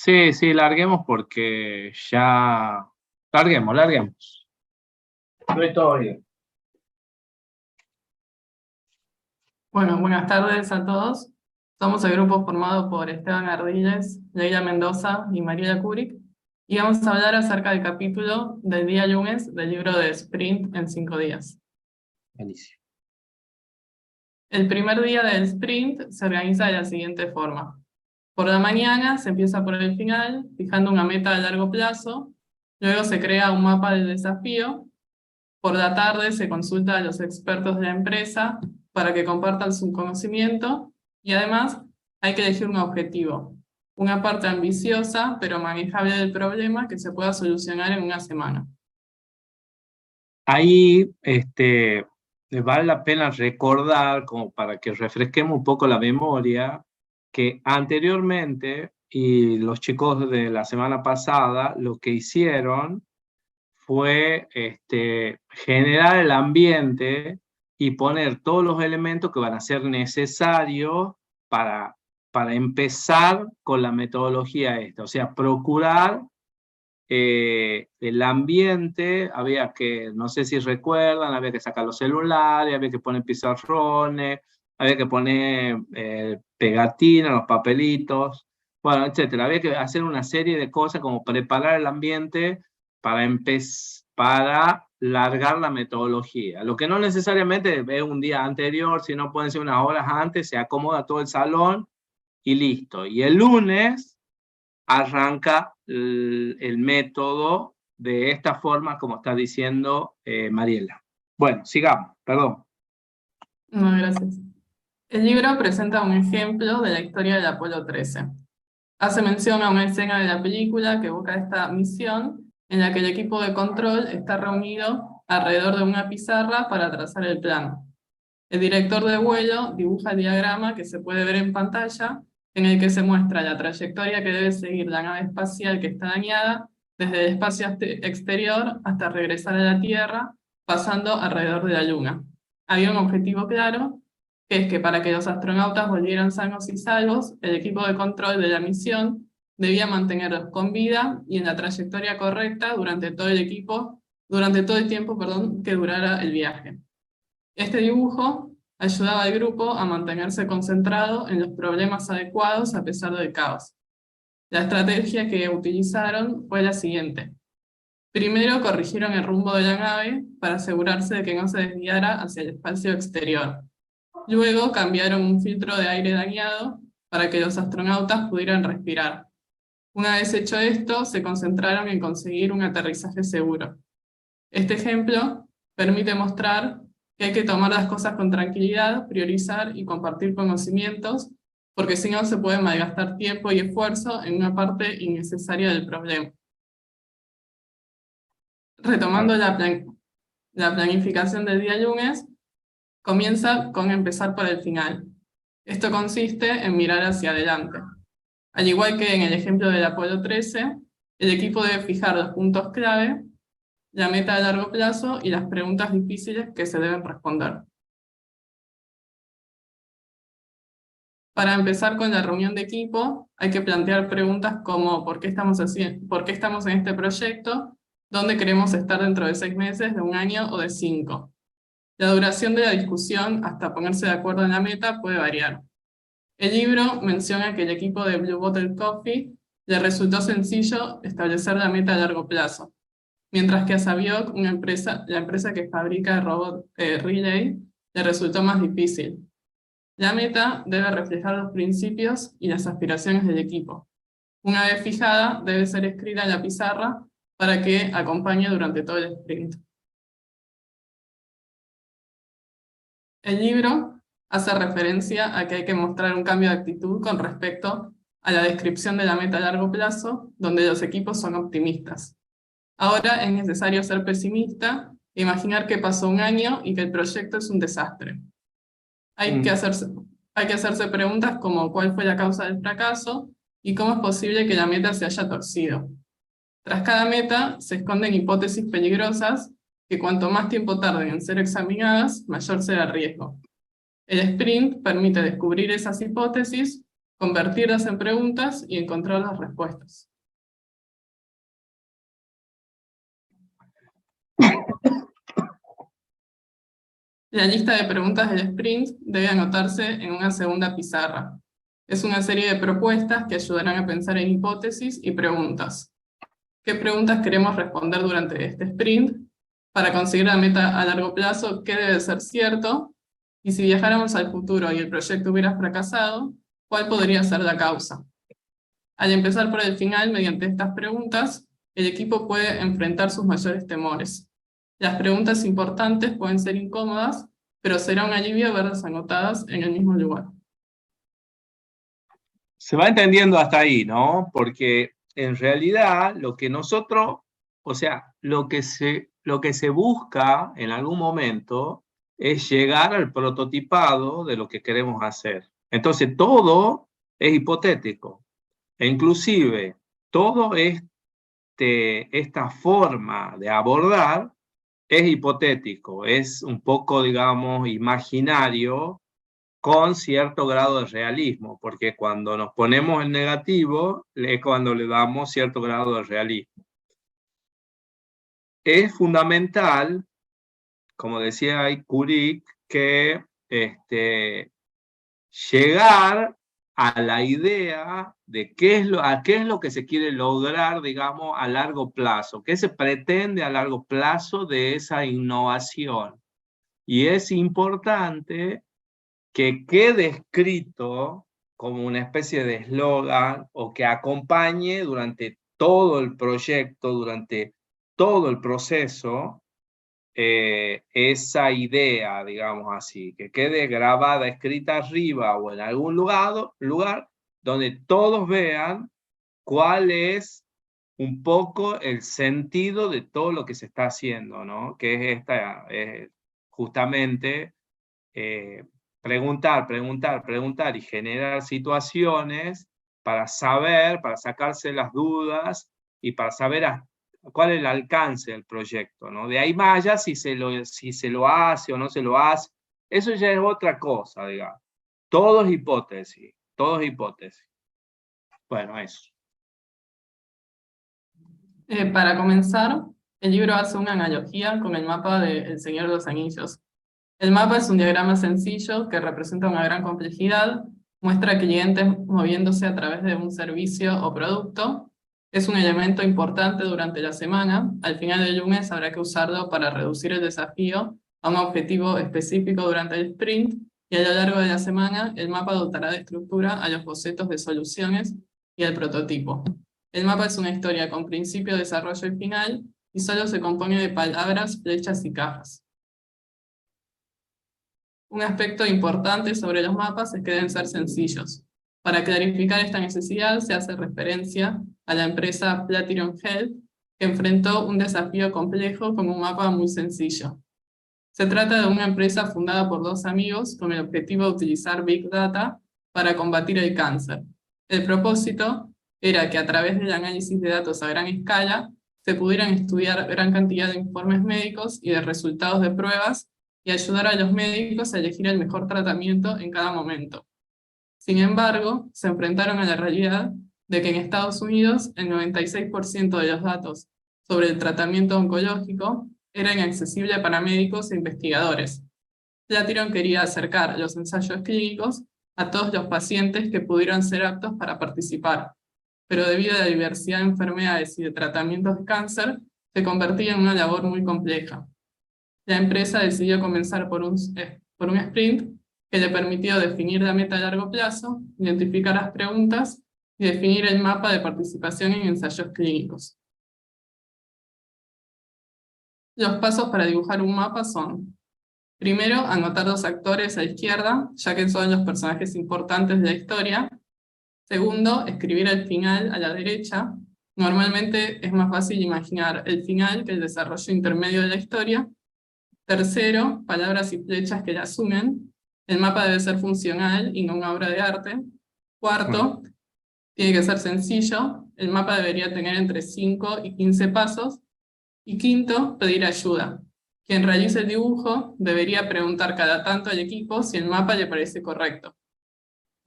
Sí, sí, larguemos porque ya... Larguemos. Estoy todo bien. Bueno, buenas tardes a todos. Somos el grupo formado por Esteban Ardíez, Leila Mendoza y Mariela Curic, y vamos a hablar acerca del capítulo del día lunes del libro de Sprint en 5 días. Buenísimo. El primer día del sprint se organiza de la siguiente forma. Por la mañana se empieza por el final, fijando una meta a largo plazo, luego se crea un mapa del desafío. Por la tarde se consulta a los expertos de la empresa para que compartan su conocimiento y además hay que elegir un objetivo, una parte ambiciosa pero manejable del problema que se pueda solucionar en una semana. Ahí vale la pena recordar, como para que refresquemos un poco la memoria, que anteriormente, y los chicos de la semana pasada, lo que hicieron fue generar el ambiente y poner todos los elementos que van a ser necesarios para, para empezar con la metodología esta. O sea, procurar el ambiente, había que, no sé si recuerdan, había que sacar los celulares, había que poner pizarrones, había que poner pegatinas, los papelitos, bueno, etcétera. Había que hacer una serie de cosas como preparar el ambiente para largar la metodología. Lo que no necesariamente es un día anterior, sino pueden ser unas horas antes, se acomoda todo el salón y listo. Y el lunes arranca el método de esta forma, como está diciendo Mariela. Bueno, sigamos, perdón. No, gracias. El libro presenta un ejemplo de la historia del Apolo 13. Hace mención a una escena de la película que evoca esta misión en la que el equipo de control está reunido alrededor de una pizarra para trazar el plan. El director de vuelo dibuja el diagrama que se puede ver en pantalla, en el que se muestra la trayectoria que debe seguir la nave espacial que está dañada desde el espacio exterior hasta regresar a la Tierra, pasando alrededor de la Luna. Había un objetivo claro, que es que para que los astronautas volvieran sanos y salvos, el equipo de control de la misión debía mantenerlos con vida y en la trayectoria correcta durante todo el tiempo, que durara el viaje. Este dibujo ayudaba al grupo a mantenerse concentrado en los problemas adecuados a pesar del caos. La estrategia que utilizaron fue la siguiente. Primero corrigieron el rumbo de la nave para asegurarse de que no se desviara hacia el espacio exterior. Luego cambiaron un filtro de aire dañado para que los astronautas pudieran respirar. Una vez hecho esto, se concentraron en conseguir un aterrizaje seguro. Este ejemplo permite mostrar que hay que tomar las cosas con tranquilidad, priorizar y compartir conocimientos, porque si no se puede malgastar tiempo y esfuerzo en una parte innecesaria del problema. Retomando la planificación del día lunes, comienza con empezar por el final. Esto consiste en mirar hacia adelante. Al igual que en el ejemplo del Apolo 13, el equipo debe fijar los puntos clave, la meta a largo plazo y las preguntas difíciles que se deben responder. Para empezar con la reunión de equipo, hay que plantear preguntas como ¿por qué estamos en este proyecto? ¿Dónde queremos estar dentro de 6 meses, de un año o de 5? La duración de la discusión hasta ponerse de acuerdo en la meta puede variar. El libro menciona que el equipo de Blue Bottle Coffee le resultó sencillo establecer la meta a largo plazo, mientras que a Sabiok, la empresa que fabrica el robot Relay, le resultó más difícil. La meta debe reflejar los principios y las aspiraciones del equipo. Una vez fijada, debe ser escrita en la pizarra para que acompañe durante todo el sprint. El libro hace referencia a que hay que mostrar un cambio de actitud con respecto a la descripción de la meta a largo plazo, donde los equipos son optimistas. Ahora es necesario ser pesimista e imaginar que pasó un año y que el proyecto es un desastre. Hay que hacerse preguntas como ¿cuál fue la causa del fracaso? Y ¿cómo es posible que la meta se haya torcido? Tras cada meta se esconden hipótesis peligrosas que cuanto más tiempo tarden en ser examinadas, mayor será el riesgo. El sprint permite descubrir esas hipótesis, convertirlas en preguntas y encontrar las respuestas. La lista de preguntas del sprint debe anotarse en una segunda pizarra. Es una serie de propuestas que ayudarán a pensar en hipótesis y preguntas. ¿Qué preguntas queremos responder durante este sprint? Para conseguir la meta a largo plazo, ¿qué debe ser cierto? Y si viajáramos al futuro y el proyecto hubiera fracasado, ¿cuál podría ser la causa? Al empezar por el final, mediante estas preguntas, el equipo puede enfrentar sus mayores temores. Las preguntas importantes pueden ser incómodas, pero será un alivio verlas anotadas en el mismo lugar. Se va entendiendo hasta ahí, ¿no? Porque en realidad lo que nosotros, o sea, lo que se busca en algún momento es llegar al prototipado de lo que queremos hacer. Entonces todo es hipotético. E inclusive todo esta forma de abordar es hipotético, es un poco, digamos, imaginario, con cierto grado de realismo, porque cuando nos ponemos en negativo es cuando le damos cierto grado de realismo. Es fundamental, como decía Kurik, que llegar a la idea de a qué es lo que se quiere lograr, digamos, a largo plazo, qué se pretende a largo plazo de esa innovación. Y es importante que quede escrito como una especie de eslogan o que acompañe durante todo el proyecto, durante todo el proceso, esa idea, digamos así, que quede grabada, escrita arriba o en algún lugar donde todos vean cuál es un poco el sentido de todo lo que se está haciendo, ¿no? Que es justamente preguntar y generar situaciones para saber, para sacarse las dudas y para saber cuál es el alcance del proyecto, ¿no? De ahí más allá si se lo hace o no se lo hace, eso ya es otra cosa, digamos. Todo es hipótesis, todo es hipótesis. Bueno, eso. Para comenzar, el libro hace una analogía con el mapa de El Señor de los Anillos. El mapa es un diagrama sencillo que representa una gran complejidad, muestra clientes moviéndose a través de un servicio o producto. Es un elemento importante durante la semana. Al final del lunes habrá que usarlo para reducir el desafío a un objetivo específico durante el sprint, y a lo largo de la semana el mapa dotará de estructura a los bocetos de soluciones y al prototipo. El mapa es una historia con principio, desarrollo y final, y solo se compone de palabras, flechas y cajas. Un aspecto importante sobre los mapas es que deben ser sencillos. Para clarificar esta necesidad se hace referencia a la empresa Platinum Health, que enfrentó un desafío complejo con un mapa muy sencillo. Se trata de una empresa fundada por dos amigos con el objetivo de utilizar Big Data para combatir el cáncer. El propósito era que a través del análisis de datos a gran escala se pudieran estudiar gran cantidad de informes médicos y de resultados de pruebas y ayudar a los médicos a elegir el mejor tratamiento en cada momento. Sin embargo, se enfrentaron a la realidad de que en Estados Unidos el 96% de los datos sobre el tratamiento oncológico era inaccesible para médicos e investigadores. Platinum quería acercar los ensayos clínicos a todos los pacientes que pudieran ser aptos para participar, pero debido a la diversidad de enfermedades y de tratamientos de cáncer, se convertía en una labor muy compleja. La empresa decidió comenzar por un sprint que le permitió definir la meta a largo plazo, identificar las preguntas y definir el mapa de participación en ensayos clínicos. Los pasos para dibujar un mapa son: primero, anotar los actores a la izquierda, ya que son los personajes importantes de la historia. Segundo, escribir el final a la derecha. Normalmente es más fácil imaginar el final que el desarrollo intermedio de la historia. Tercero, palabras y flechas que la asumen. El mapa debe ser funcional y no una obra de arte. Cuarto, tiene que ser sencillo. El mapa debería tener entre 5 y 15 pasos. Y quinto, pedir ayuda. Quien realice el dibujo debería preguntar cada tanto al equipo si el mapa le parece correcto.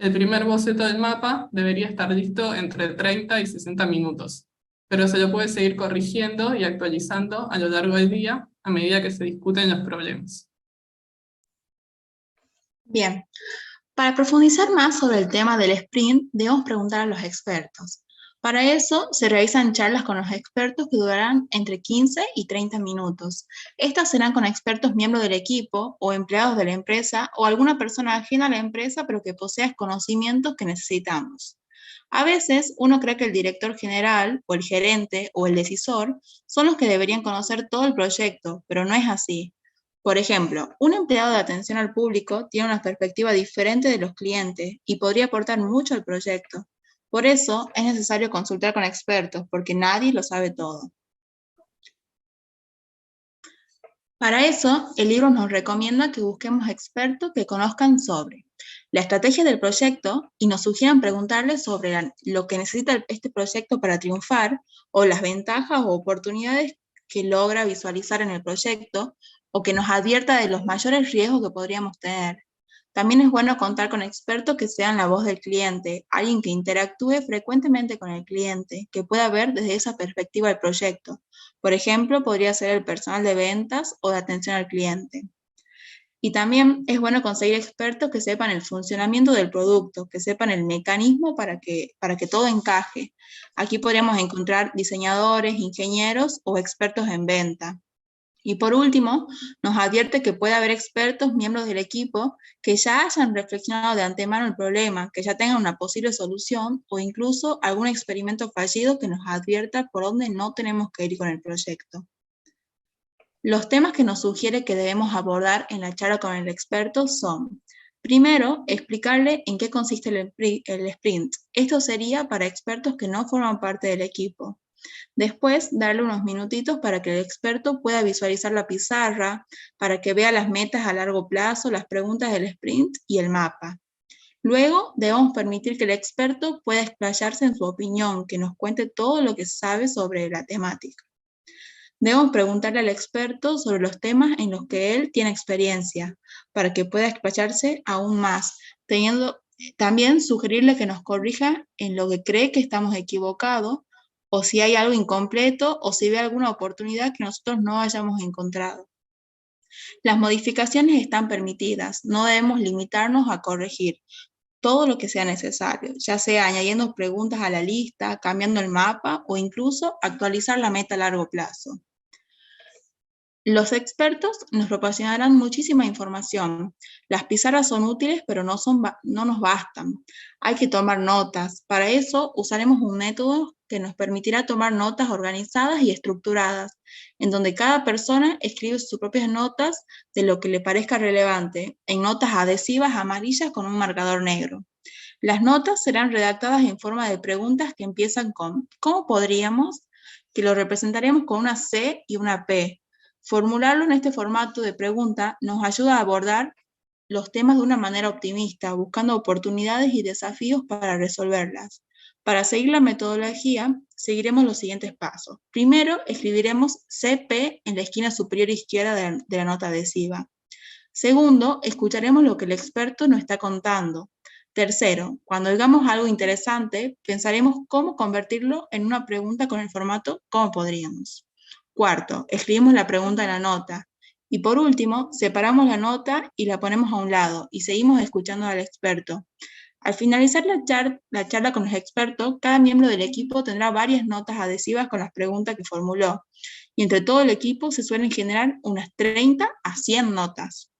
El primer boceto del mapa debería estar listo entre 30 y 60 minutos, pero se lo puede seguir corrigiendo y actualizando a lo largo del día a medida que se discuten los problemas. Bien, para profundizar más sobre el tema del sprint, debemos preguntar a los expertos. Para eso, se realizan charlas con los expertos que durarán entre 15 y 30 minutos. Estas serán con expertos miembros del equipo o empleados de la empresa o alguna persona ajena a la empresa pero que posea conocimientos que necesitamos. A veces, uno cree que el director general o el gerente o el decisor son los que deberían conocer todo el proyecto, pero no es así. Por ejemplo, un empleado de atención al público tiene una perspectiva diferente de los clientes y podría aportar mucho al proyecto. Por eso es necesario consultar con expertos, porque nadie lo sabe todo. Para eso, el libro nos recomienda que busquemos expertos que conozcan sobre la estrategia del proyecto y nos sugieran preguntarles sobre lo que necesita este proyecto para triunfar o las ventajas o oportunidades que logra visualizar en el proyecto o que nos advierta de los mayores riesgos que podríamos tener. También es bueno contar con expertos que sean la voz del cliente, alguien que interactúe frecuentemente con el cliente, que pueda ver desde esa perspectiva el proyecto. Por ejemplo, podría ser el personal de ventas o de atención al cliente. Y también es bueno conseguir expertos que sepan el funcionamiento del producto, que sepan el mecanismo para que todo encaje. Aquí podríamos encontrar diseñadores, ingenieros o expertos en venta. Y por último, nos advierte que puede haber expertos, miembros del equipo, que ya hayan reflexionado de antemano el problema, que ya tengan una posible solución o incluso algún experimento fallido que nos advierta por dónde no tenemos que ir con el proyecto. Los temas que nos sugiere que debemos abordar en la charla con el experto son: primero, explicarle en qué consiste el sprint. Esto sería para expertos que no forman parte del equipo. Después, darle unos minutitos para que el experto pueda visualizar la pizarra, para que vea las metas a largo plazo, las preguntas del sprint y el mapa. Luego, debemos permitir que el experto pueda explayarse en su opinión, que nos cuente todo lo que sabe sobre la temática. Debemos preguntarle al experto sobre los temas en los que él tiene experiencia, para que pueda explayarse aún más, también sugerirle que nos corrija en lo que cree que estamos equivocados, o si hay algo incompleto, o si ve alguna oportunidad que nosotros no hayamos encontrado. Las modificaciones están permitidas, no debemos limitarnos a corregir todo lo que sea necesario, ya sea añadiendo preguntas a la lista, cambiando el mapa o incluso actualizar la meta a largo plazo. Los expertos nos proporcionarán muchísima información. Las pizarras son útiles, pero no nos bastan. Hay que tomar notas. Para eso usaremos un método que nos permitirá tomar notas organizadas y estructuradas, en donde cada persona escribe sus propias notas de lo que le parezca relevante, en notas adhesivas amarillas con un marcador negro. Las notas serán redactadas en forma de preguntas que empiezan con ¿cómo podríamos?, que lo representaremos con una C y una P. Formularlo en este formato de pregunta nos ayuda a abordar los temas de una manera optimista, buscando oportunidades y desafíos para resolverlas. Para seguir la metodología, seguiremos los siguientes pasos. Primero, escribiremos CP en la esquina superior izquierda de la nota adhesiva. Segundo, escucharemos lo que el experto nos está contando. Tercero, cuando oigamos algo interesante, pensaremos cómo convertirlo en una pregunta con el formato ¿cómo podríamos? Cuarto, escribimos la pregunta en la nota. Y por último, separamos la nota y la ponemos a un lado y seguimos escuchando al experto. Al finalizar la charla con los expertos, cada miembro del equipo tendrá varias notas adhesivas con las preguntas que formuló. Y entre todo el equipo se suelen generar unas 30 a 100 notas.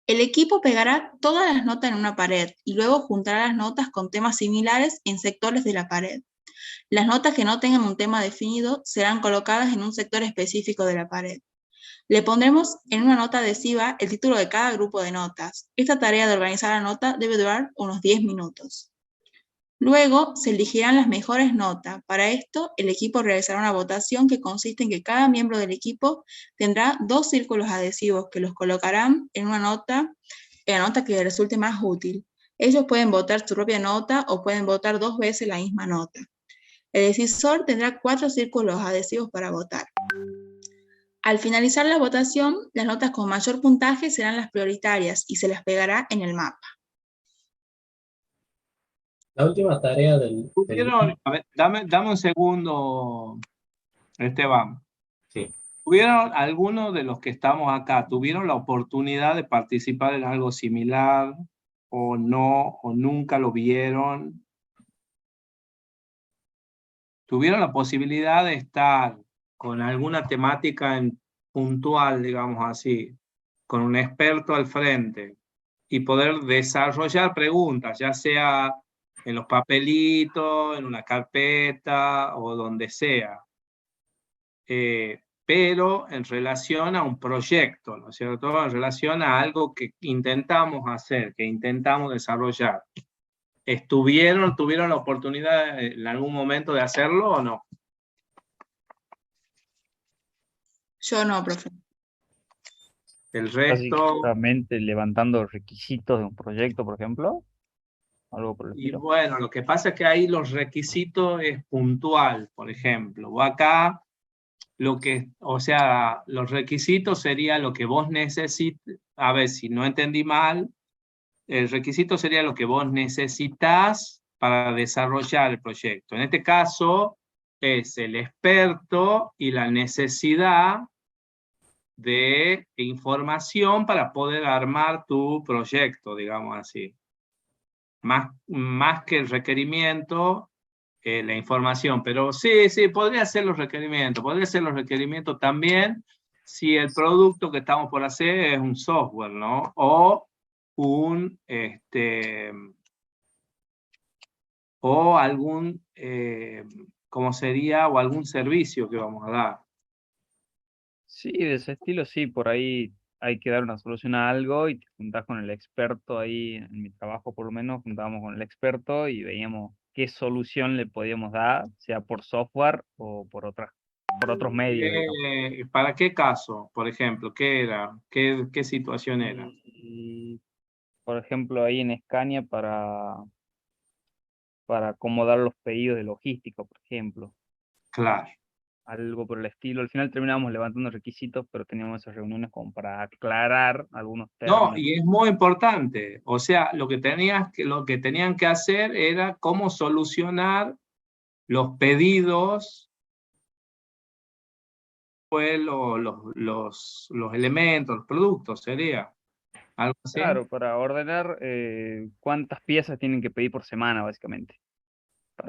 El equipo pegará todas las notas en una pared y luego juntará las notas con temas similares en sectores de la pared. Las notas que no tengan un tema definido serán colocadas en un sector específico de la pared. Le pondremos en una nota adhesiva el título de cada grupo de notas. Esta tarea de organizar la nota debe durar unos 10 minutos. Luego se elegirán las mejores notas. Para esto, el equipo realizará una votación que consiste en que cada miembro del equipo tendrá 2 círculos adhesivos que los colocarán en la nota que les resulte más útil. Ellos pueden votar su propia nota o pueden votar 2 veces la misma nota. El decisor tendrá 4 círculos adhesivos para votar. Al finalizar la votación, las notas con mayor puntaje serán las prioritarias y se las pegará en el mapa. La última tarea del ¿Tuvieron, a ver, dame un segundo, Esteban? Sí. ¿Tuvieron algunos de los que estamos acá, tuvieron la oportunidad de participar en algo similar o no, o nunca lo vieron? ¿Tuvieron la posibilidad de estar con alguna temática puntual, digamos así, con un experto al frente y poder desarrollar preguntas, ya sea en los papelitos, en una carpeta o donde sea? Pero en relación a un proyecto, ¿no es cierto? En relación a algo que intentamos hacer, que intentamos desarrollar. ¿Tuvieron la oportunidad en algún momento de hacerlo o no? Yo no, profe. El resto, Básicamente levantando requisitos de un proyecto, por ejemplo, algo por el y estilo. bueno, lo que pasa es que ahí los requisitos es puntual, por ejemplo. O acá, o sea, los requisitos sería lo que vos necesites. A ver, si no entendí mal, el requisito sería lo que vos necesitas para desarrollar el proyecto. En este caso, es el experto y la necesidad de información para poder armar tu proyecto, digamos así. Más que el requerimiento, la información. Pero sí, podría ser los requerimientos también si el producto que estamos por hacer es un software, ¿no? O o algún, ¿cómo sería? O algún servicio que vamos a dar. Sí, de ese estilo, sí, por ahí hay que dar una solución a algo y te juntás con el experto ahí, en mi trabajo por lo menos, juntábamos con el experto y veíamos qué solución le podíamos dar, sea por software o por otros medios, digamos. ¿Para qué caso, por ejemplo? ¿Qué era? ¿Qué situación era? Y, por ejemplo, ahí en Scania para acomodar los pedidos de logística, por ejemplo. Claro. Algo por el estilo. Al final terminábamos levantando requisitos, pero teníamos esas reuniones como para aclarar algunos No, términos. y es muy importante. O sea, lo que tenían que hacer era cómo solucionar los pedidos, pues los elementos, los productos, sería algo así. Claro, para ordenar cuántas piezas tienen que pedir por semana, básicamente. O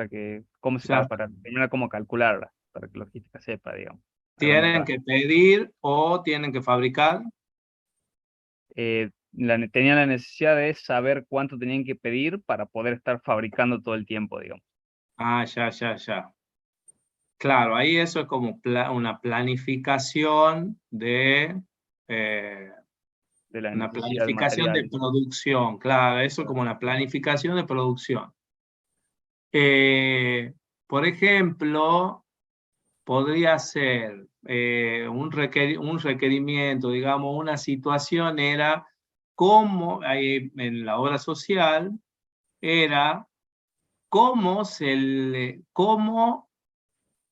sea, Para terminar cómo calcularla, para que la logística sepa, digamos, a grandes tienen rasgos. que pedir o tienen que fabricar. Tenían la necesidad de saber cuánto tenían que pedir para poder estar fabricando todo el tiempo, digamos. Ah, ya. Claro, ahí eso es como una planificación De la una necesidad del planificación de material. producción, claro, eso es como una planificación de producción. Por ejemplo, podría ser un requerimiento, digamos, una situación era cómo, en la obra social, era cómo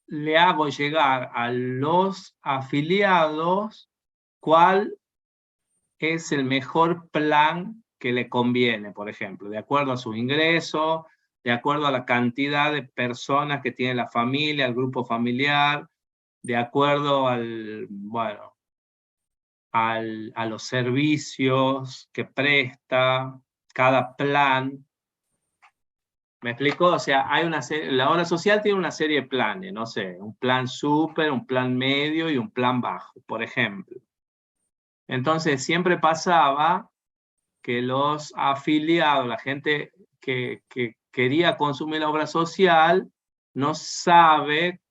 le hago llegar a los afiliados cuál es el mejor plan que le conviene, por ejemplo, de acuerdo a sus ingresos, de acuerdo a la cantidad de personas que tiene la familia, el grupo familiar, de acuerdo a los servicios que presta cada plan. ¿Me explico? O sea, la obra social tiene una serie de planes, no sé, un plan súper, un plan medio y un plan bajo, por ejemplo. Entonces, siempre pasaba que los afiliados, la gente que quería consumir la obra social, no sabe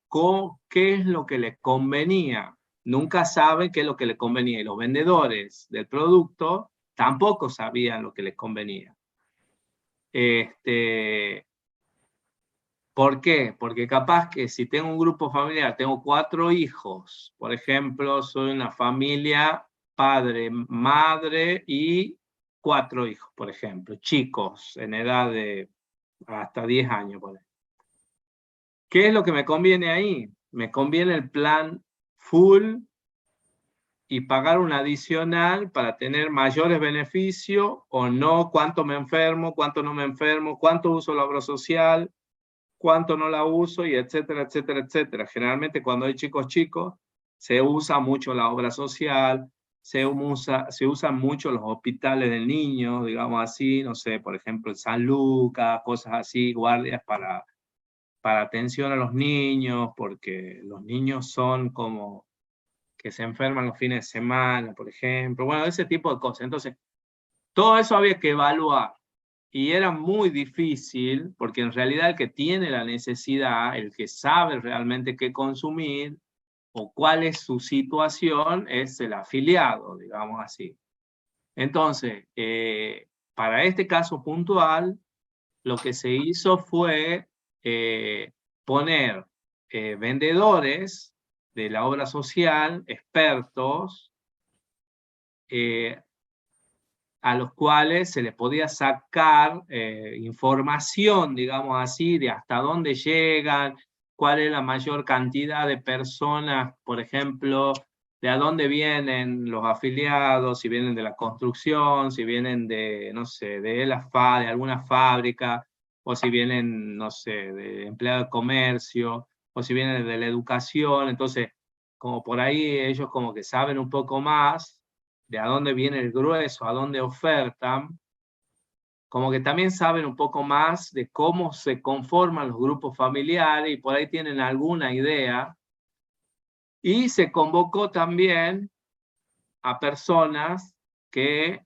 qué es lo que le convenía. Nunca saben qué es lo que le convenía. Y los vendedores del producto tampoco sabían lo que les convenía. ¿Por qué? Porque capaz que si tengo un grupo familiar, tengo 4 hijos, por ejemplo, soy una familia, padre, madre y 4 hijos, por ejemplo, chicos en edad de hasta 10 años. Por ejemplo. ¿Qué es lo que me conviene ahí? Me conviene el plan full y pagar un adicional para tener mayores beneficios o no, cuánto me enfermo, cuánto no me enfermo, cuánto uso la obra social, cuánto no la uso, y etcétera, etcétera, etcétera. Generalmente cuando hay chicos se usa mucho la obra social, se usan mucho los hospitales del niño, digamos así, no sé, por ejemplo, en San Lucas, cosas así, guardias para atención a los niños, porque los niños son como que se enferman los fines de semana, por ejemplo, bueno, ese tipo de cosas. Entonces, todo eso había que evaluar. Y era muy difícil, porque en realidad el que tiene la necesidad, el que sabe realmente qué consumir o cuál es su situación, es el afiliado, digamos así. Entonces, para este caso puntual, lo que se hizo fue poner vendedores de la obra social, expertos, a los cuales se les podía sacar información, digamos así, de hasta dónde llegan, cuál es la mayor cantidad de personas, por ejemplo, de a dónde vienen los afiliados, si vienen de la construcción, si vienen de, no sé, de de alguna fábrica, o si vienen, no sé, de empleado de comercio, o si vienen de la educación. Entonces, como por ahí ellos como que saben un poco más de a dónde viene el grueso, a dónde ofertan, como que también saben un poco más de cómo se conforman los grupos familiares y por ahí tienen alguna idea. Y se convocó también a personas que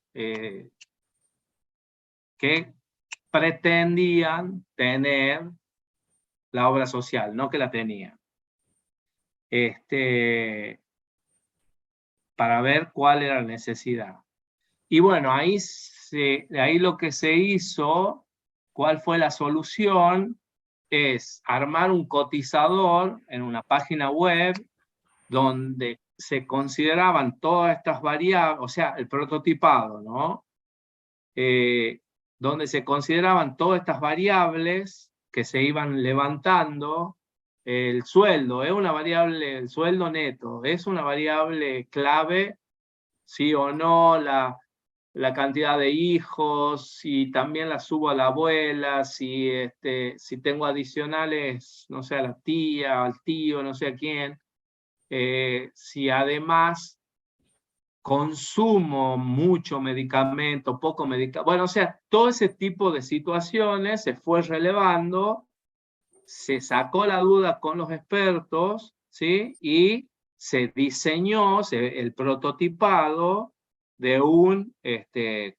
pretendían tener la obra social, no que la tenían. Para ver cuál era la necesidad. Y bueno, ahí lo que se hizo, cuál fue la solución, es armar un cotizador en una página web donde se consideraban todas estas variables, o sea, el prototipado, ¿no? Donde se consideraban todas estas variables que se iban levantando. El sueldo es una variable, el sueldo neto es una variable clave, sí o no, la cantidad de hijos, si también la subo a la abuela, si tengo adicionales, no sé, a la tía, al tío, no sé a quién, si además consumo mucho medicamento, poco medicamento, bueno, o sea, todo ese tipo de situaciones se fue relevando, se sacó la duda con los expertos, ¿sí? Y se diseñó el prototipado de un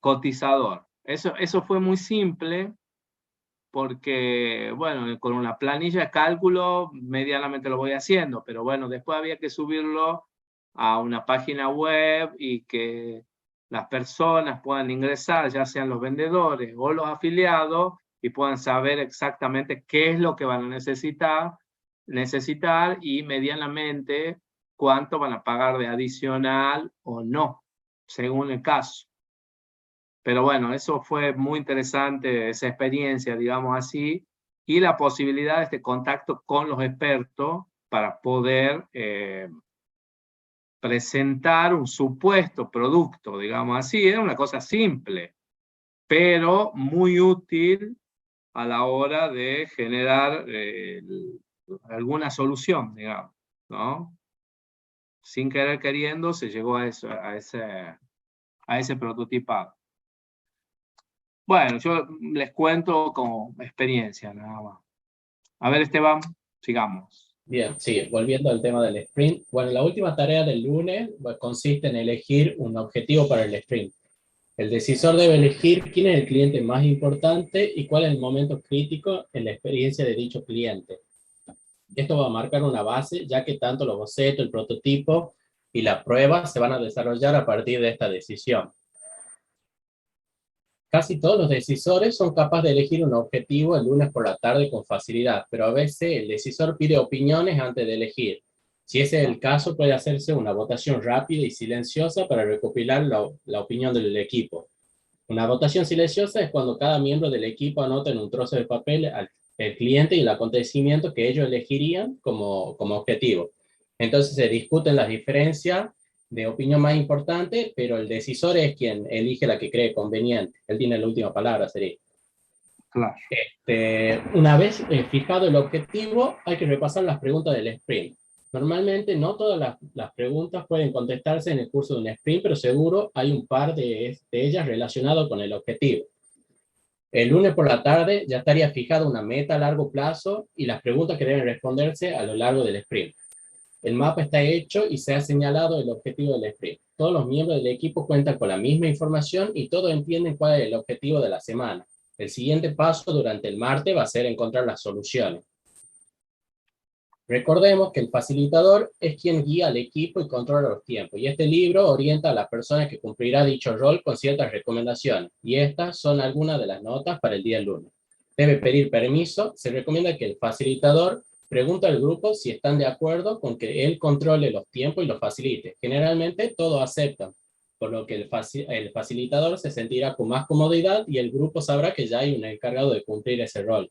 cotizador. Eso fue muy simple porque, bueno, con una planilla de cálculo medianamente lo voy haciendo, pero bueno, después había que subirlo a una página web y que las personas puedan ingresar, ya sean los vendedores o los afiliados, y puedan saber exactamente qué es lo que van a necesitar y medianamente cuánto van a pagar de adicional o no, según el caso. Pero bueno, eso fue muy interesante, esa experiencia, digamos así, y la posibilidad de este contacto con los expertos para poder presentar un supuesto producto, digamos así. Era una cosa simple, pero muy útil a la hora de generar alguna solución, digamos, ¿no? Sin querer queriendo se llegó a eso, a ese prototipado. Bueno, yo les cuento como experiencia, nada más. A ver, Esteban, sigamos. Bien, sí, volviendo al tema del sprint. Bueno, la última tarea del lunes consiste en elegir un objetivo para el sprint. El decisor debe elegir quién es el cliente más importante y cuál es el momento crítico en la experiencia de dicho cliente. Esto va a marcar una base, ya que tanto los bocetos, el prototipo y la prueba se van a desarrollar a partir de esta decisión. Casi todos los decisores son capaces de elegir un objetivo el lunes por la tarde con facilidad, pero a veces el decisor pide opiniones antes de elegir. Si ese es el caso, puede hacerse una votación rápida y silenciosa para recopilar la opinión del equipo. Una votación silenciosa es cuando cada miembro del equipo anota en un trozo de papel el cliente y el acontecimiento que ellos elegirían como objetivo. Entonces se discuten las diferencias de opinión más importante, pero el decisor es quien elige la que cree conveniente. Él tiene la última palabra, sería. Claro. Una vez fijado el objetivo, hay que repasar las preguntas del sprint. Normalmente no todas las preguntas pueden contestarse en el curso de un sprint, pero seguro hay un par de ellas relacionadas con el objetivo. El lunes por la tarde ya estaría fijada una meta a largo plazo y las preguntas que deben responderse a lo largo del sprint. El mapa está hecho y se ha señalado el objetivo del sprint. Todos los miembros del equipo cuentan con la misma información y todos entienden cuál es el objetivo de la semana. El siguiente paso durante el martes va a ser encontrar las soluciones. Recordemos que el facilitador es quien guía al equipo y controla los tiempos, y este libro orienta a las personas que cumplirá dicho rol con ciertas recomendaciones, y estas son algunas de las notas para el día lunes. Debe pedir permiso. Se recomienda que el facilitador pregunte al grupo si están de acuerdo con que él controle los tiempos y los facilite. Generalmente todos aceptan, por lo que el facilitador se sentirá con más comodidad y el grupo sabrá que ya hay un encargado de cumplir ese rol.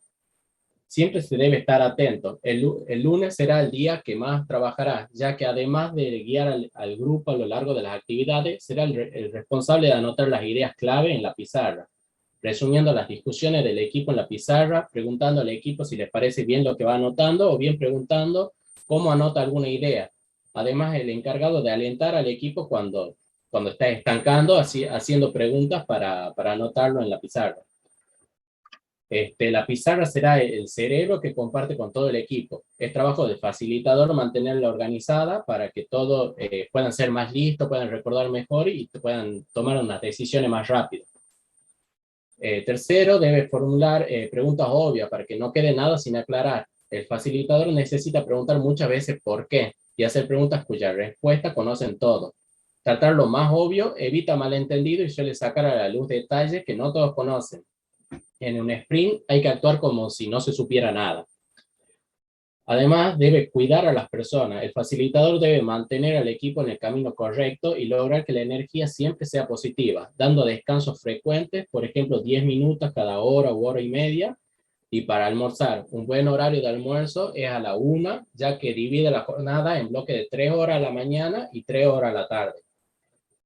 Siempre se debe estar atento. El lunes será el día que más trabajará, ya que además de guiar al grupo a lo largo de las actividades, será el responsable de anotar las ideas clave en la pizarra, resumiendo las discusiones del equipo en la pizarra, preguntando al equipo si les parece bien lo que va anotando o bien preguntando cómo anota alguna idea. Además, el encargado de alentar al equipo cuando está estancando, haciendo preguntas para anotarlo en la pizarra. La pizarra será el cerebro que comparte con todo el equipo. Es trabajo del facilitador mantenerla organizada para que todos puedan ser más listos, puedan recordar mejor y puedan tomar unas decisiones más rápidas. Tercero, debe formular preguntas obvias para que no quede nada sin aclarar. El facilitador necesita preguntar muchas veces por qué y hacer preguntas cuya respuesta conocen todos. Tratar lo más obvio evita malentendido y suele sacar a la luz detalles que no todos conocen. En un sprint hay que actuar como si no se supiera nada. Además, debe cuidar a las personas. El facilitador debe mantener al equipo en el camino correcto y lograr que la energía siempre sea positiva, dando descansos frecuentes, por ejemplo, 10 minutos cada hora u hora y media. Y para almorzar, un buen horario de almuerzo es a la 1, ya que divide la jornada en bloques de 3 horas a la mañana y 3 horas a la tarde.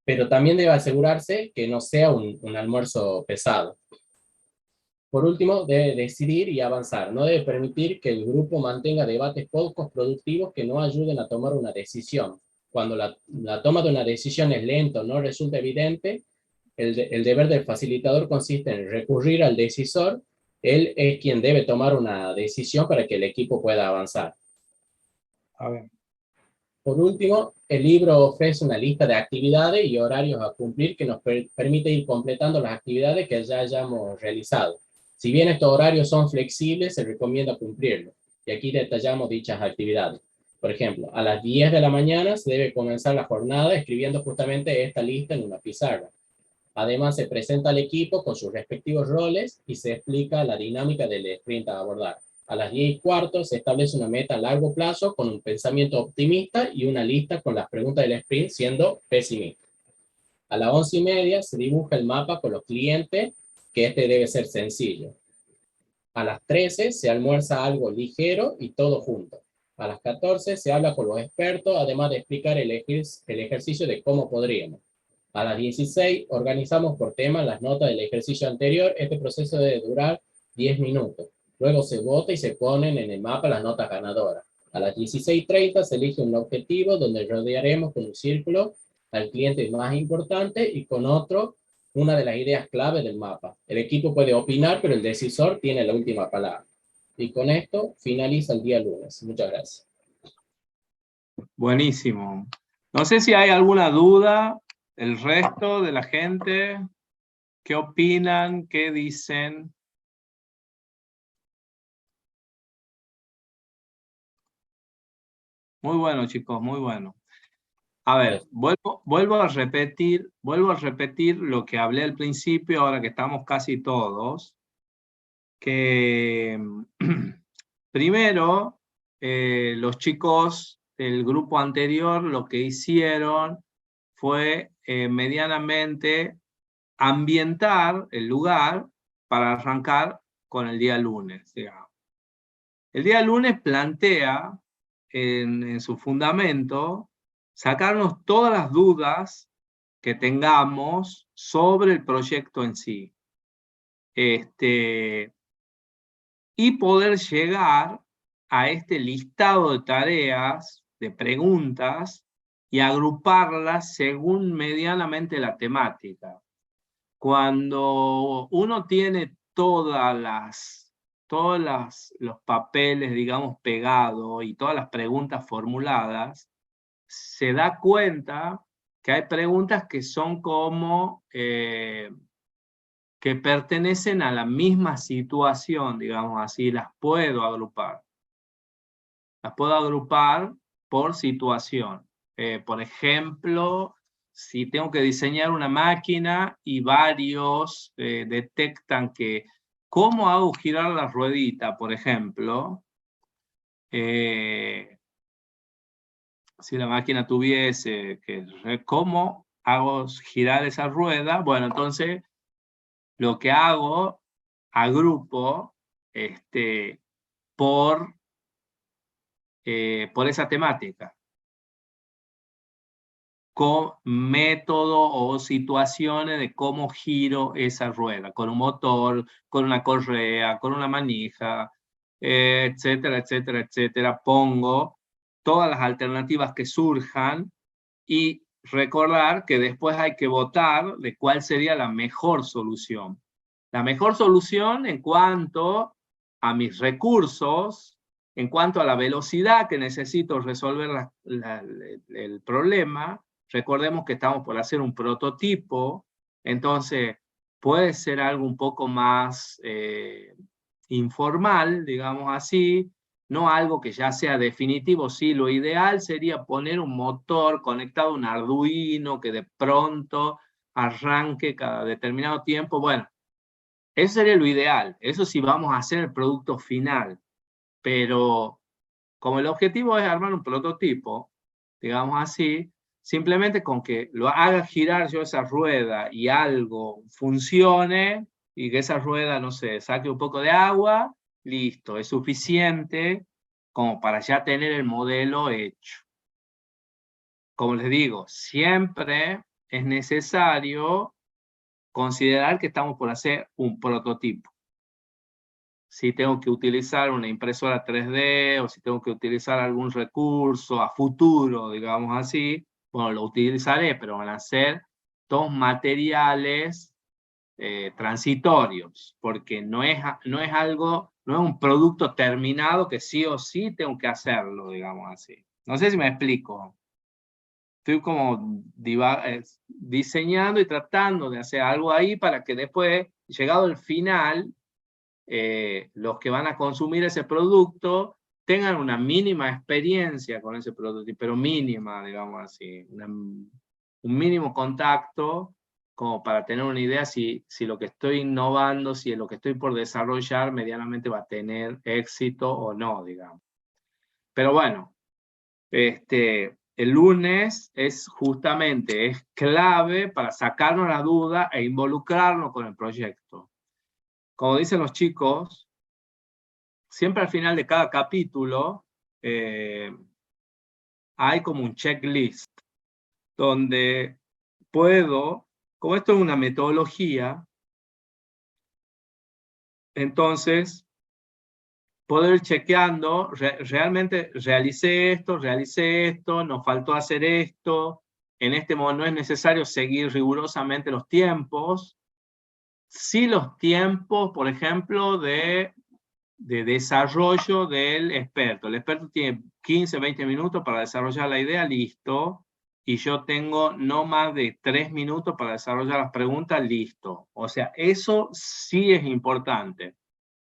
Pero también debe asegurarse que no sea un almuerzo pesado. Por último, debe decidir y avanzar. No debe permitir que el grupo mantenga debates poco productivos que no ayuden a tomar una decisión. Cuando la toma de una decisión es lenta o no resulta evidente, el deber del facilitador consiste en recurrir al decisor. Él es quien debe tomar una decisión para que el equipo pueda avanzar. A ver. Por último, el libro ofrece una lista de actividades y horarios a cumplir que nos permite ir completando las actividades que ya hayamos realizado. Si bien estos horarios son flexibles, se recomienda cumplirlos. Y aquí detallamos dichas actividades. Por ejemplo, a las 10 de la mañana se debe comenzar la jornada escribiendo justamente esta lista en una pizarra. Además, se presenta al equipo con sus respectivos roles y se explica la dinámica del sprint a abordar. A las 10:15 se establece una meta a largo plazo con un pensamiento optimista y una lista con las preguntas del sprint siendo pesimista. A las 11:30 se dibuja el mapa con los clientes, que debe ser sencillo. A las 13 se almuerza algo ligero y todo junto. A las 14 se habla con los expertos, además de explicar el ejercicio de cómo podríamos. A las 16 organizamos por tema las notas del ejercicio anterior. Este proceso debe durar 10 minutos. Luego se vota y se ponen en el mapa las notas ganadoras. A las 16:30 se elige un objetivo donde rodearemos con un círculo al cliente más importante y con otro una de las ideas clave del mapa. El equipo puede opinar, pero el decisor tiene la última palabra. Y con esto finaliza el día lunes. Muchas gracias. Buenísimo. No sé si hay alguna duda, el resto de la gente, ¿qué opinan? ¿Qué dicen? Muy bueno, chicos, muy bueno. A ver, vuelvo a repetir lo que hablé al principio, ahora que estamos casi todos, que primero los chicos del grupo anterior lo que hicieron fue medianamente ambientar el lugar para arrancar con el día lunes, digamos. El día lunes plantea en su fundamento sacarnos todas las dudas que tengamos sobre el proyecto en sí. Y poder llegar a este listado de tareas, de preguntas, y agruparlas según medianamente la temática. Cuando uno tiene todos los papeles, digamos, pegados y todas las preguntas formuladas, se da cuenta que hay preguntas que son como que pertenecen a la misma situación, digamos así, las puedo agrupar. Las puedo agrupar por situación. Por ejemplo, si tengo que diseñar una máquina y varios detectan que, ¿cómo hago girar la ruedita, por ejemplo? Si la máquina tuviese que, ¿cómo hago girar esa rueda? Bueno, entonces lo que hago, agrupo por esa temática, con método o situaciones de cómo giro esa rueda, con un motor, con una correa, con una manija, etcétera, etcétera, etcétera. Pongo todas las alternativas que surjan y recordar que después hay que votar de cuál sería la mejor solución. La mejor solución en cuanto a mis recursos, en cuanto a la velocidad que necesito resolver el problema. Recordemos que estamos por hacer un prototipo, entonces puede ser algo un poco más informal, digamos así, no algo que ya sea definitivo. Sí, lo ideal sería poner un motor conectado a un Arduino que de pronto arranque cada determinado tiempo. Bueno, eso sería lo ideal. Eso sí vamos a hacer el producto final. Pero como el objetivo es armar un prototipo, digamos así, simplemente con que lo haga girar yo esa rueda y algo funcione y que esa rueda, no sé, saque un poco de agua, listo, es suficiente como para ya tener el modelo hecho. Como les digo, siempre es necesario considerar que estamos por hacer un prototipo. Si tengo que utilizar una impresora 3D o si tengo que utilizar algún recurso a futuro, digamos así, bueno, lo utilizaré, pero van a ser todos materiales transitorios, porque no es algo, no es un producto terminado que sí o sí tengo que hacerlo, digamos así. No sé si me explico. Estoy como diseñando y tratando de hacer algo ahí para que después, llegado el final, los que van a consumir ese producto tengan una mínima experiencia con ese producto, pero mínima, digamos así, un mínimo contacto como para tener una idea si lo que estoy innovando, si lo que estoy por desarrollar medianamente va a tener éxito o no, digamos. Pero bueno, el lunes es clave para sacarnos la duda e involucrarnos con el proyecto. Como dicen los chicos, siempre al final de cada capítulo hay como un checklist donde puedo, como esto es una metodología, entonces puedo ir chequeando, realmente realicé esto, nos faltó hacer esto, en este momento no es necesario seguir rigurosamente los tiempos. Sí, los tiempos, por ejemplo, de desarrollo del experto. El experto tiene 15, 20 minutos para desarrollar la idea, listo. Y yo tengo no más de 3 minutos para desarrollar las preguntas, listo. O sea, eso sí es importante.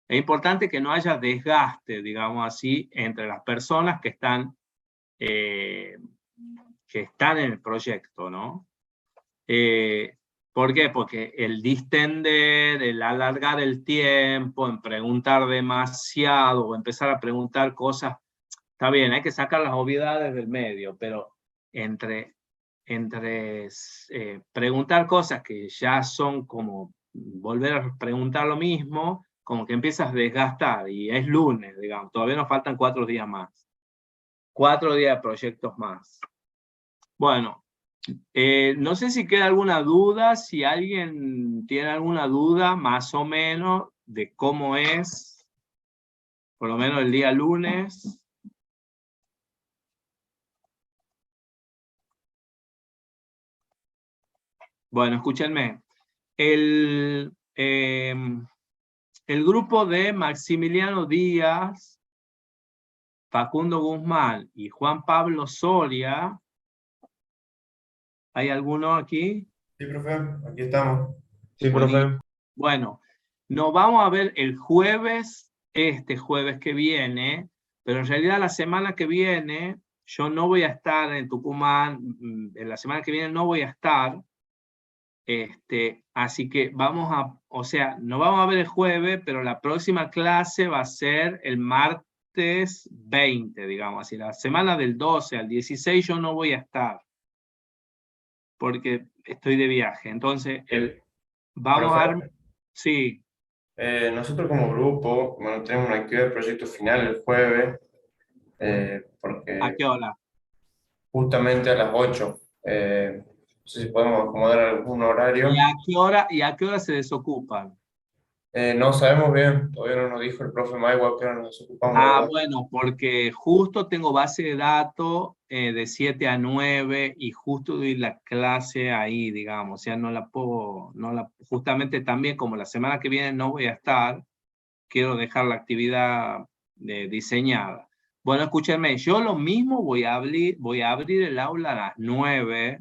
Es importante que no haya desgaste, digamos así, entre las personas que están en el proyecto, ¿no? ¿Por qué? Porque el distender, el alargar el tiempo, en preguntar demasiado o empezar a preguntar cosas, está bien, hay que sacar las obviedades del medio, pero entre preguntar cosas que ya son como volver a preguntar lo mismo, como que empiezas a desgastar, y es lunes, digamos, todavía nos faltan 4 días más. 4 días de proyectos más. Bueno, no sé si queda alguna duda, si alguien tiene alguna duda más o menos de cómo es, por lo menos el día lunes. Bueno, escúchenme. El grupo de Maximiliano Díaz, Facundo Guzmán y Juan Pablo Soria, ¿hay alguno aquí? Sí, profe, aquí estamos. Sí, Buenísimo. profe. Bueno, nos vamos a ver el jueves, este jueves que viene, pero en realidad la semana que viene yo no voy a estar en Tucumán, en la semana que viene no voy a estar, así que vamos a, o sea, nos vamos a ver el jueves, pero la próxima clase va a ser el martes 20, digamos así, la semana del 12 al 16 yo no voy a estar, porque estoy de viaje, entonces vamos a dar, sí. Nosotros como grupo, bueno, tenemos una actividad de proyecto final el jueves, ¿A porque qué hora? justamente a las 8. No sé si podemos acomodar algún horario. ¿Y a qué hora se desocupan? No sabemos bien, todavía no nos dijo el profe Maigua que ahora nos ocupamos, la verdad. Bueno, porque justo tengo base de datos de 7 a 9 y justo doy la clase ahí, digamos, o sea, no la puedo, justamente también como la semana que viene no voy a estar, quiero dejar la actividad diseñada. Bueno, escúchenme, yo lo mismo voy a abrir el aula a las 9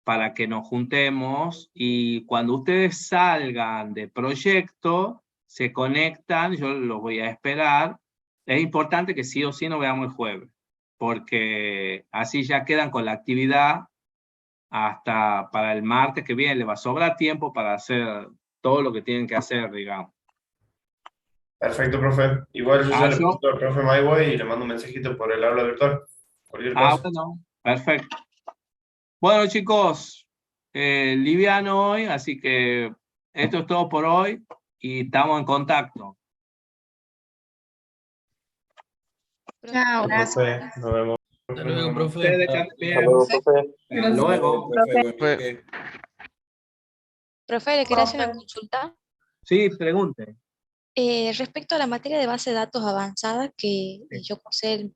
para que nos juntemos y cuando ustedes salgan de proyecto, se conectan, yo los voy a esperar. Es importante que sí o sí nos veamos el jueves, porque así ya quedan con la actividad hasta para el martes que viene, les va a sobrar tiempo para hacer todo lo que tienen que hacer, digamos. Perfecto, profe. Igual yo ya le pregunto al profe Maigua y le mando un mensajito por el aula virtual. Cualquier cosa. Bueno, perfecto. Bueno, chicos, liviano hoy, así que esto es todo por hoy y estamos en contacto. Chao, gracias. Profe, nos vemos. Hasta luego, profe. Ustedes que anden bien. Hasta luego, profe. Hasta luego. Profe, ¿le quería hacer una consulta? Sí, pregunte. Respecto a la materia de base de datos avanzada que yo cursé